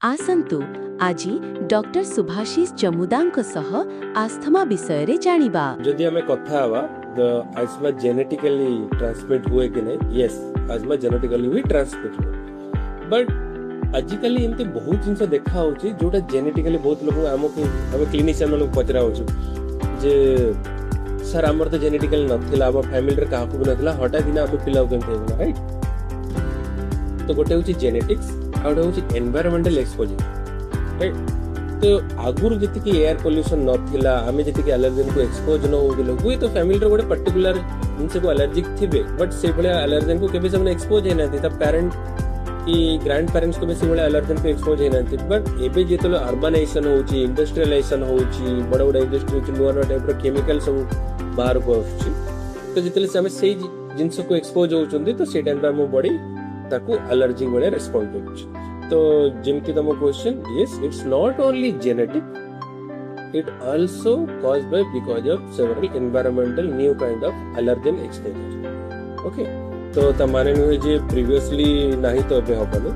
आसंतु आजी डॉक्टर सुभाषिष जमुदांक सह आस्थमा विषय रे जानिबा। जदि हमें कथा हवा आस्थमा जेनेटिकली ट्रांसमिट हुए कि नहीं, यस आस्थमा जेनेटिकली भी ट्रांसमिट हुए, बट आजिकली एमती बहुत जिनस देखा होची जोटा जेनेटिकली बहुत लोग आम क्लिनिशियन लोग पचरा होछु जे सर आमर तो जेनेटिकली नथिला, आम फैमिली रे काहाकू भी नथिला, हठात दिन आम पिला केमते हेबला, राइट। तो गोटे होची जेनेटिक्स आ गोटे होची एनवायरमेंटल एक्सपोजर, राइट। तो आगुर जति एयर पोल्यूशन नथिला, आमे जति एलर्जन को एक्सपोज न होउदिलो, हुए तो फैमिली रे गोटे पर्टिकुलर जिनसे को एलर्जिक थिबे, बट से भले एलर्जन को केबे से एक्सपोज हेना ता पेरेंट कि ग्रैंड पेरेंट्स को बेसी बड़े एलर्जन को एक्सपोज हेना, बट एबे जेतलो अर्बनाइजेशन होची, इंडस्ट्रियलाइजेशन होची, बड़ बड़ इंडस्ट्री होची, नुवा नुवा टाइप रो केमिकल सब बाहर को आछी, तो जेतले से हमें सेही जिंस को एक्सपोज होउचंदी तो से टाइम पे हम बॉडी ताकू एलर्जी वाले रिस्पोंड करूची। तो जिनकी तम question, yes it's not only genetic, it also caused by because of several environmental new kind of allergen exposure, okay। तो तमाने जे प्रीवियसली नहीं तो अबे हबनो